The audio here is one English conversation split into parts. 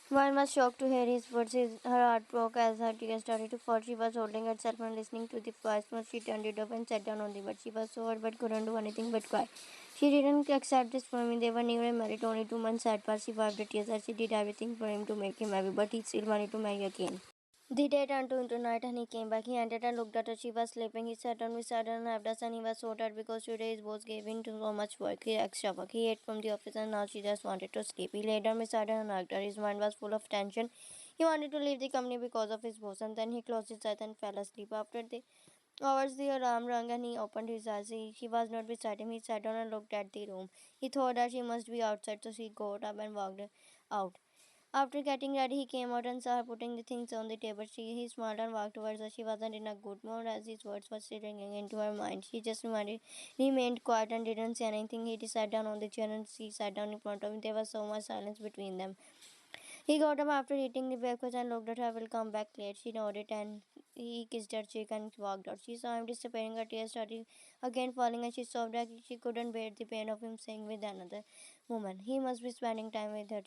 One was shocked to hear his words. Her heart broke as her tears started to fall. She was holding herself and listening to the voice. Once she turned it off and sat down on the bed. She was so hurt but couldn't do anything but cry. She didn't accept this from him. They were never married. Only 2 months had passed. She wiped the tears as she did everything for him to make him happy, but he still wanted to marry again. The day turned to into night and he came back. He entered and looked at her. She was sleeping. He sat down beside her and helped us and he was so tired because today his boss gave him so much work. He extra work. He ate from the office and now she just wanted to sleep. He lay down beside her and hugged her. His mind was full of tension. He wanted to leave the company because of his boss and then he closed his eyes and fell asleep. After the hours the alarm rang and he opened his eyes. She was not beside him. He sat down and looked at the room. He thought that she must be outside so he got up and walked out. After getting ready, he came out and saw her putting the things on the table. He smiled and walked towards her. She wasn't in a good mood as his words were still ringing into her mind. She just remained quiet and didn't say anything. He sat down on the chair and she sat down in front of him. There was so much silence between them. He got up after eating the breakfast and looked at her. Will come back late. She nodded and he kissed her cheek and walked out. She saw him disappearing. Her tears started again falling and she sobbed like she couldn't bear the pain of him staying with another woman. He must be spending time with her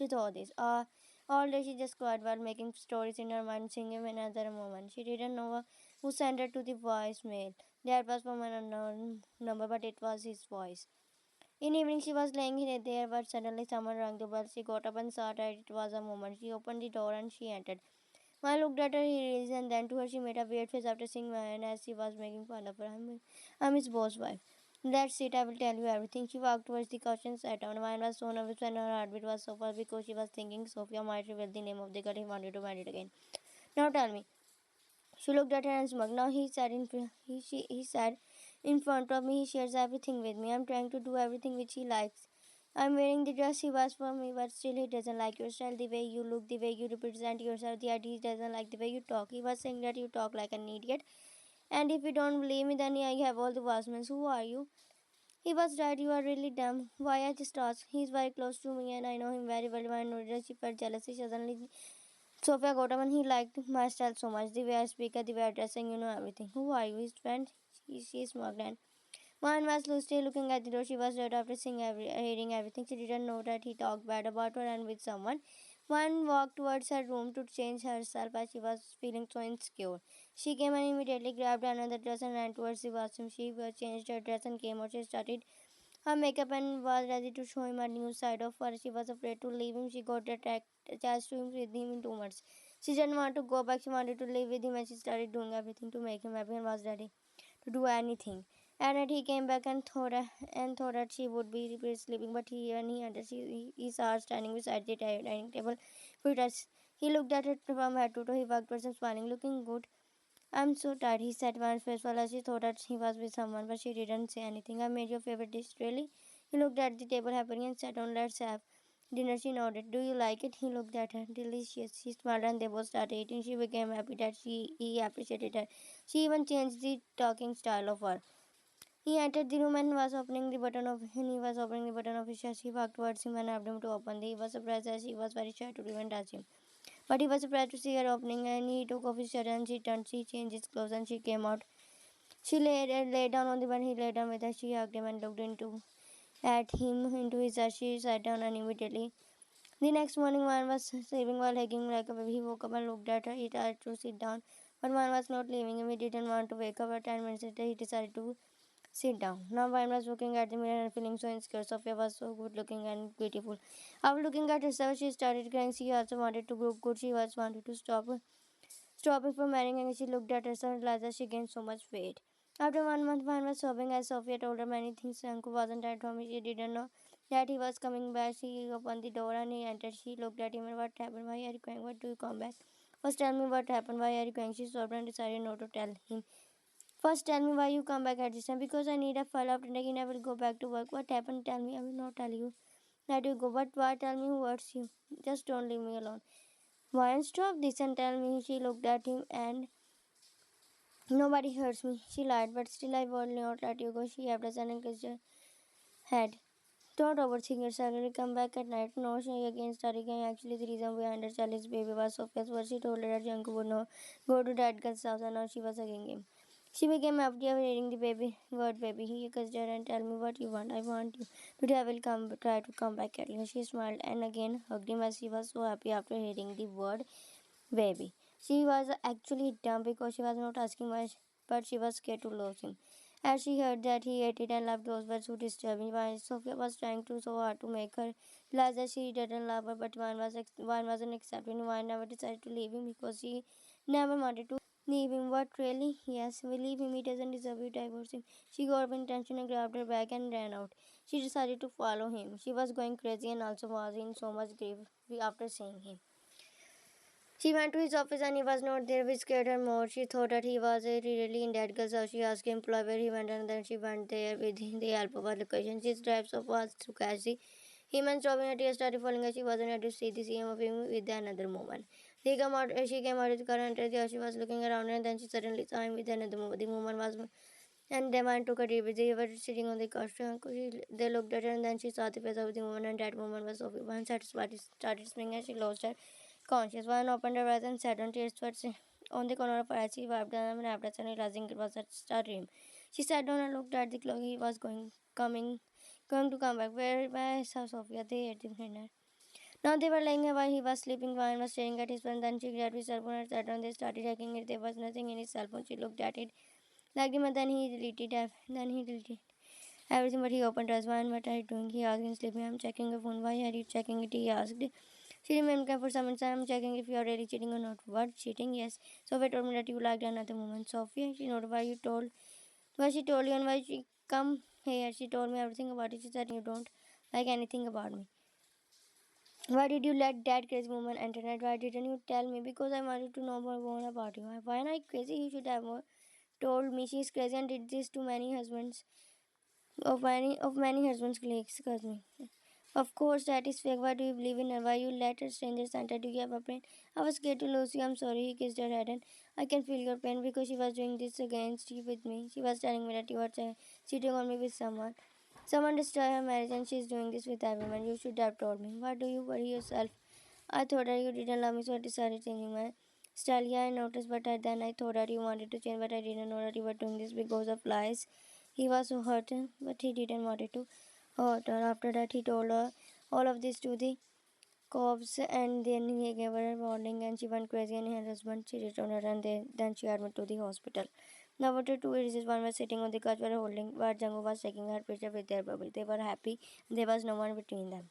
with all this. All day she just cried while making stories in her mind, singing another moment. She didn't know who sent her to the voicemail. That was from an unknown number, but it was his voice. In evening, she was laying there, but suddenly someone rang the bell. She got up and saw that it was a woman. She opened the door and she entered. I looked at her, he raised, and then to her she made a weird face after seeing Ryan as she was making fun of her. I'm his boss wife. That's it, I will tell you everything. She walked towards the couch and sat down. Ryan was so nervous when her heartbeat was so fast because she was thinking Sofia might reveal the name of the girl he wanted to marry again. Now tell me. She looked at her and smiled. Now he sat in front of me. He shares everything with me. I'm trying to do everything which he likes. I'm wearing the dress he was for me, but still he doesn't like your style, the way you look, the way you represent yourself, the idea he doesn't like the way you talk. He was saying that you talk like an idiot. And if you don't believe me, then I have all the vastness. Who are you? He was right, you are really dumb. Why I just asked. He's very close to me and I know him very well. I know that she felt jealousy. Suddenly Sophia got up and he liked my style so much. The way I speak, the way I dressing, everything. Who are you? His friend? She smiled and mine was Lucy looking at the door. She was right after hearing everything. She didn't know that he talked bad about her and with someone. One walked towards her room to change herself as she was feeling so insecure. She came and immediately grabbed another dress and ran towards the washroom. She changed her dress and came out. She started her makeup and was ready to show him a new side of her. She was afraid to leave him. She got attached to him with him in 2 months. She didn't want to go back. She wanted to live with him and she started doing everything to make him happy and was ready to do anything. At night he came back and thought that she would be sleeping, but he entered. He saw her standing beside the dining table. He looked at her from head to toe. He walked towards him smiling, looking good. I'm so tired, he said once faithful as she thought that he was with someone, but she didn't say anything. I made your favorite dish, really? He looked at the table happily and sat down. Let's have dinner. She nodded. Do you like it? He looked at her. Delicious. She smiled and they both started eating. She became happy that he appreciated her. She even changed the talking style of her. He entered the room and he was opening the button of his shirt. She walked towards him and asked him to open. He was surprised as she was very shy to even touch him. But he was surprised to see her opening and he took off his shirt and she changed his clothes and she came out. She lay down on the bed, he lay down with her, she hugged him and looked into his eyes. She sat down and immediately. The next morning man was sleeping while hugging like a baby. He woke up and looked at her. He tried to sit down, but man was not leaving him. He didn't want to wake up. At 10 minutes later he decided to sit down. Now Vine was looking at the mirror and feeling so insecure. Sophia was so good looking and beautiful. After looking at herself, she started crying. She also wanted to look good. She was wanted to stop it from marrying and she looked at herself and realized that she gained so much weight. After 1 month, Vine was sobbing as Sophia told her many things. Jungkook wasn't at home. She didn't know that he was coming back. She opened the door and he entered. She looked at him and what happened? Why are you crying? What do you come back? First tell me what happened. Why are you crying? She sobbed and decided not to tell him. First tell me why you come back at this time. Because I need a file after again I will go back to work. What happened? Tell me. I will not tell you. Let you go. But why tell me who hurts you? Just don't leave me alone. Why stop this and tell me? She looked at him and nobody hurts me. She lied, but still I will not let you go. She had a sudden kissed her head. Don't overthink yourself. Will come back at night. No, she again started crying. Actually, the reason behind her child's baby was Sophia's words. She told her that Jungkook would not go to that girl's house and now she was hugging him. She became after reading the baby word baby. He kissed her and tell me what you want. I want you. Today I will come try to come back at you. She smiled and again hugged him as she was so happy after hearing the word baby. She was actually dumb because she was not asking much, but she was scared to lose him. As she heard that he hated and loved those words so disturbing, while Sophia was trying to so hard to make her realize that she didn't love her, but one wasn't accepting. One never decided to leave him because she never wanted to leave him. What really? Yes, we leave him. He doesn't deserve you. Divorce him. She got up in tension and grabbed her bag and ran out. She decided to follow him. She was going crazy and also was in so much grief after seeing him. She went to his office and he was not there, which scared her more. She thought that he was really in debt, so she asked him where he went, and then she went there with the help of her location. She drives so fast to catch him and stopping her tears started falling as she wasn't ready to see the CM of him with another woman. She came out of the car and entered the house. She was looking around and then she suddenly saw him with another woman. The woman was and the man took a deep breath. They were sitting on the couch. They looked at her and then she saw the face of the woman and that woman was Sophie. One started smiling and she lost her conscious. One opened her eyes and sat on tears towards on the corner of her eyes. She wiped them and after suddenly realizing it was a dream. She sat down and looked at the clock. He was going to come back. Where saw Sophia? They had dinner. Now they were lying while he was sleeping. One was staring at his phone. Then she grabbed his cell phone and sat down. They started checking it. There was nothing in his cell phone. She looked at it like him, and then he deleted everything. But he opened his one. What are you doing? He asked him, sleeping. I'm checking your phone. Why are you checking it? He asked. She remained calm for some minutes. I'm checking if you are really cheating or not. What cheating? Yes. Sophia told me that you liked another woman. Sophia, she noted why she told you and why she come here. She told me everything about it. She said you don't like anything about me. Why did you let that crazy woman enter? Why didn't you tell me? Because I wanted to know more about you. Why am I crazy? You should have more told me she's crazy and did this to many husbands of many husbands colleagues. Excuse me. Of course that is fake. Why do you believe in her? Why you let a stranger enter? Do you have a pain? I was scared to lose you. I'm sorry. He kissed her head and I can feel your pain because she was doing this against you with me. She was telling me that you were cheating on me with someone. Someone destroyed her marriage and she's doing this with everyone. You should have told me. Why do you worry yourself? I thought that you didn't love me, so I decided changing my style. Yeah, I noticed, but then I thought that you wanted to change, but I didn't know that you were doing this because of lies. He was so hurt, but he didn't want it to hurt her. After that, he told her all of this to the cops, and then he gave her a warning, and she went crazy. And her husband cheated on her, and then she admitted to the hospital. Now, after 2 years, one was sitting on the couch while Jungkook was taking her picture with their bubble. They were happy, and there was no one between them.